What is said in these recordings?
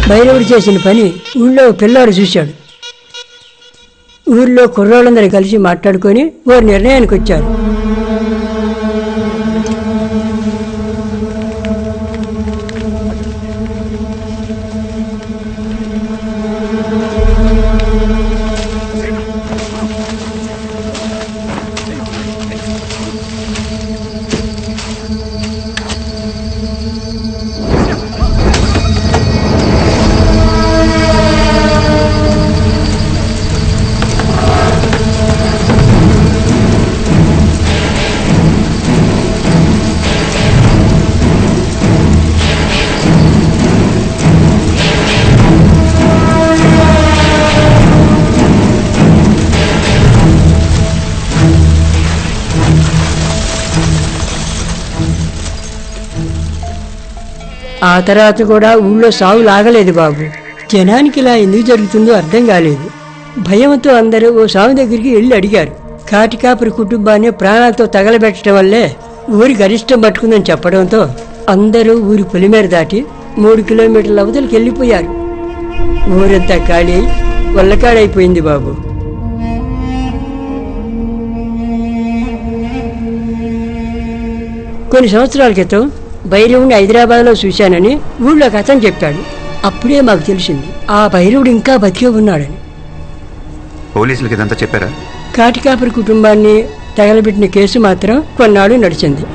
భైరవుడు చేసిన పని ఊళ్ళో పిల్లాడు చూశాడు. ఊళ్ళో కుర్రాళ్ళందరూ కలిసి మాట్లాడుకొని ఓ నిర్ణయానికి వచ్చారు. ఆ తర్వాత కూడా ఊళ్ళో సాగు లాగలేదు బాబు. జనానికి ఇలా ఎందుకు జరుగుతుందో అర్థం కాలేదు. భయంతో అందరూ ఓ స్వామి దగ్గరికి వెళ్ళి అడిగారు. కాటికాపురి కుటుంబాన్ని ప్రాణాలతో తగలబెట్టడం వల్లే ఊరి గరిష్టం పట్టుకుందని చెప్పడంతో అందరూ ఊరి పొలిమేర దాటి 3 కిలోమీటర్ల అవతలకి వెళ్ళిపోయారు. ఊరంతా ఖాళీ వల్లకాడైపోయింది బాబు. కొన్ని సంవత్సరాల క్రితం భైరవుడిని హైదరాబాద్లో చూశానని ఊళ్ళో అతను చెప్పాడు. అప్పుడే మాకు తెలిసింది ఆ భైరవుడు ఇంకా బతికే ఉన్నాడని. పోలీసులకి ఇదంతా చెప్పారా? కాటికాపురి కుటుంబాన్ని తగలబెట్టిన కేసు మాత్రం కొన్నాళ్ళు నడిచింది.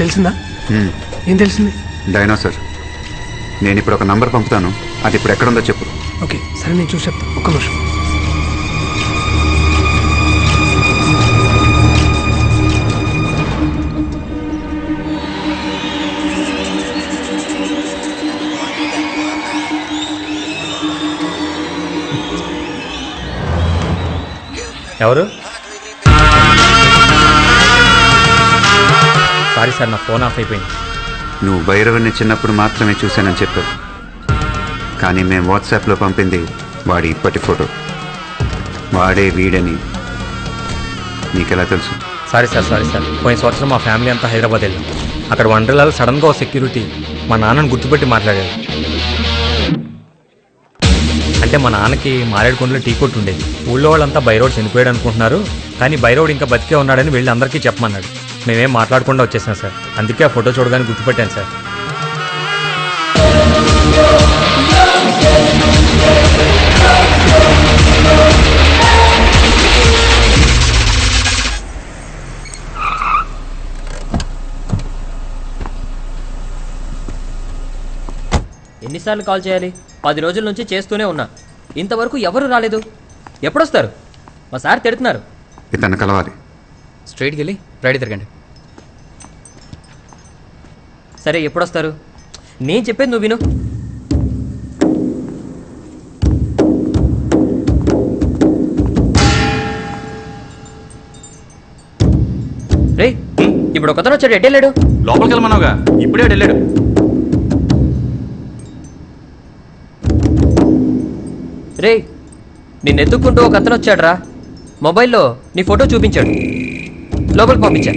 తెలిసిందా? ఏం తెలిసింది? డైనోసార్. నేను ఇప్పుడు ఒక నంబర్ పంపుతాను, అది ఇప్పుడు ఎక్కడుందో చెప్పు. ఓకే సరే, నేను చూసి చెప్తాను. ఒక్క నిమిషం. ఎవరు? సారీ సార్, నా ఫోన్ ఆఫ్ అయిపోయింది. నువ్వు భైరవుని చిన్నప్పుడు మాత్రమే చూశానని చెప్పావు, కానీ మేము వాట్సాప్లో పంపింది వాడి ఇప్పటి ఫోటో. వాడే వీడని నీకెలా తెలుసు? సారీ సార్, పోయిన సంవత్సరం మా ఫ్యామిలీ అంతా హైదరాబాద్ వెళ్ళాం. అక్కడ వండర్లాలో సడన్గా ఓ సెక్యూరిటీ మా నాన్నను గుర్తుపెట్టి మాట్లాడాడు. అంటే మా నాన్నకి మారేడుకొండలో టీ కొట్టు ఉండేది. ఊళ్ళో వాళ్ళంతా భైరవుడు చనిపోయాడు అనుకుంటున్నారు, కానీ భైరవుడు ఇంకా బతికే ఉన్నాడని వెళ్ళి అందరికీ చెప్పమన్నాడు. మేమేం మాట్లాడకుండా వచ్చేసాం సార్. అందుకే ఆ ఫోటో చూడగానే గుర్తుపెట్టాను సార్. ఎన్నిసార్లు కాల్ చేయాలి? 10 రోజుల నుంచి చేస్తూనే ఉన్నా, ఇంతవరకు ఎవరు రాలేదు. ఎప్పుడొస్తారు? మా సార్ తిడుతున్నారు. ఇతను కలవాలి. స్ట్రైట్కి వెళ్ళి రైట్ తిరగండి. సరే, ఎప్పుడొస్తారు? నేను చెప్పేది నువ్వు విను. రే, ఇప్పుడు ఒకతను వచ్చాడు. ఎటు వెళ్ళాడు? లోపలికి వెళ్ళమన్నావుగా, ఇప్పుడే వెళ్ళాడు. రే, నిన్ను ఎత్తుక్కుంటూ ఒక అతను వచ్చాడు రా. మొబైల్లో నీ ఫోటో చూపించాడు. లోపలికి పంపించా.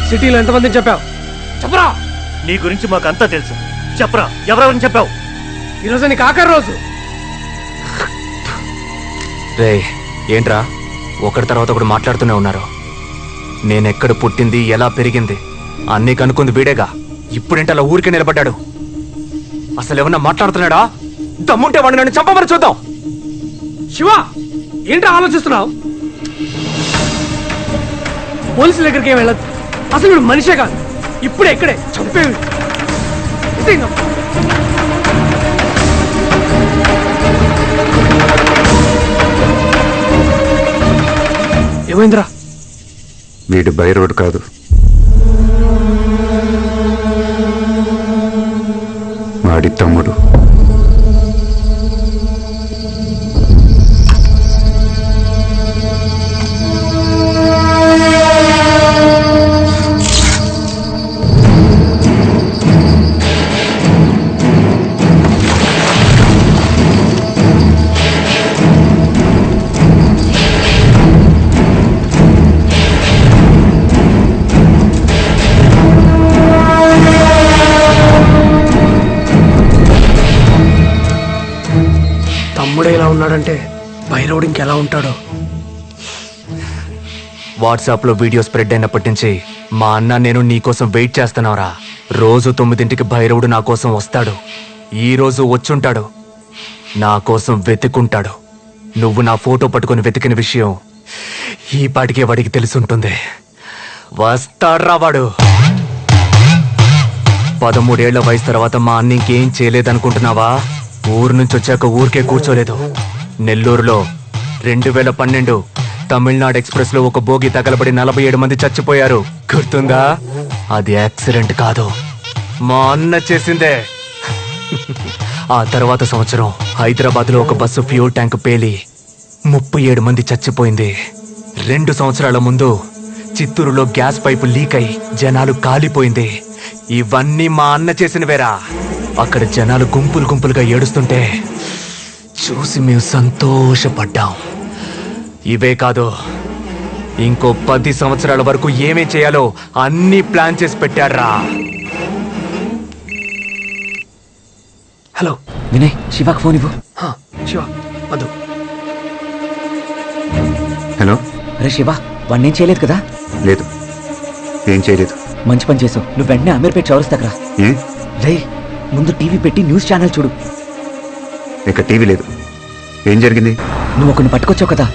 సిటీలో ఎంతమందిని చెప్పావు? చెప్పరా. నీ గురించి మాకంతా తెలుసు. చెప్పరా, ఎవరెవరిని చెప్పావు? ఈరోజు నీకు ఆఖరి రోజు. రే ఏంట్రా ఒకటి తర్వాత ఒకటి మాట్లాడుతూనే ఉన్నారు. నేనెక్కడ పుట్టింది, ఎలా పెరిగింది అన్నీ కనుక్కుంది వీడేగా. ఇప్పుడేంటి అలా ఊరికే నిలబడ్డాడు? అసలు ఏమన్నా మాట్లాడుతున్నాడా? దమ్ముంటే వాడిని నన్ను చంపమని చూద్దాం. శివ, ఏంట్రా ఆలోచిస్తున్నావు? పోలీసుల దగ్గరికి ఏం వెళ్ళదు. అసలు వీడు మనిషే కాదు. ఇప్పుడే ఇక్కడే చంపేవి. ఏమైందిరా? వీడు బైరోడ్ కాదు, వాడి తమ్ముడు. తమ్ముడే ఇలా ఉన్నాడంటే బైరోడ్ ఇంకెలా ఉంటాడో. వాట్సాప్లో వీడియో స్ప్రెడ్ అయినప్పటి నుంచి మా అన్న నేను నీకోసం వెయిట్ చేస్తున్నావురా. రోజు 9ంటికి భైరవుడు నా కోసం వస్తాడు. ఈ రోజు వచ్చుంటాడు. నా కోసం వెతుకుంటాడు. నువ్వు నా ఫోటో పట్టుకొని వెతికిన విషయం ఈ పాటికే వాడికి తెలుసుంటుంది. వస్తాడ్రా వాడు. 13 ఏళ్ల వయసు తర్వాత మా అన్న ఇంకేం చేయలేదనుకుంటున్నావా? ఊరు నుంచి వచ్చాక ఊరికే కూర్చోలేదు. నెల్లూరులో 2012 తమిళనాడు ఎక్స్ప్రెస్ లో ఒక బోగి తగలబడి 47 మంది చచ్చిపోయారు. గుర్తుందా? అది యాక్సిడెంట్ కాదు, మా అన్న చేసిందే. ఆ తర్వాత సంవత్సరం హైదరాబాద్ లో ఒక బస్సు ఫ్యూల్ ట్యాంక్ పేలి 37 మంది చచ్చిపోయింది. 2 సంవత్సరాల ముందు చిత్తూరులో గ్యాస్ పైపు లీక్ అయి జనాలు కాలిపోయింది. ఇవన్నీ మా అన్న చేసినవేరా. అక్కడ జనాలు గుంపులు గుంపులుగా ఏడుస్తుంటే చూసి మేము సంతోషపడ్డాం. ఇవే కాదు, ఇంకో 10 సంవత్సరాల వరకు ఏమేం చేయాలో అన్ని ప్లాన్ చేసి పెట్టారా. హలో వినయ్, శివాకి ఫోన్ ఇవ్వు. శివ వద్దు. హలో. అరే శివ, వాడిని ఏం చేయలేదు కదా? లేదు, ఏం చేయలేదు. మంచి పని చేసావు. నువ్వు వెంటనే అమీర్పేట చౌరస్తాకరా. ఏ? రే, ముందు టీవీ పెట్టి న్యూస్ ఛానల్ చూడు. ఇక టీవీ లేదు. ఏం జరిగింది? నువ్వు ఒకరిని పట్టుకొచ్చావు కదా,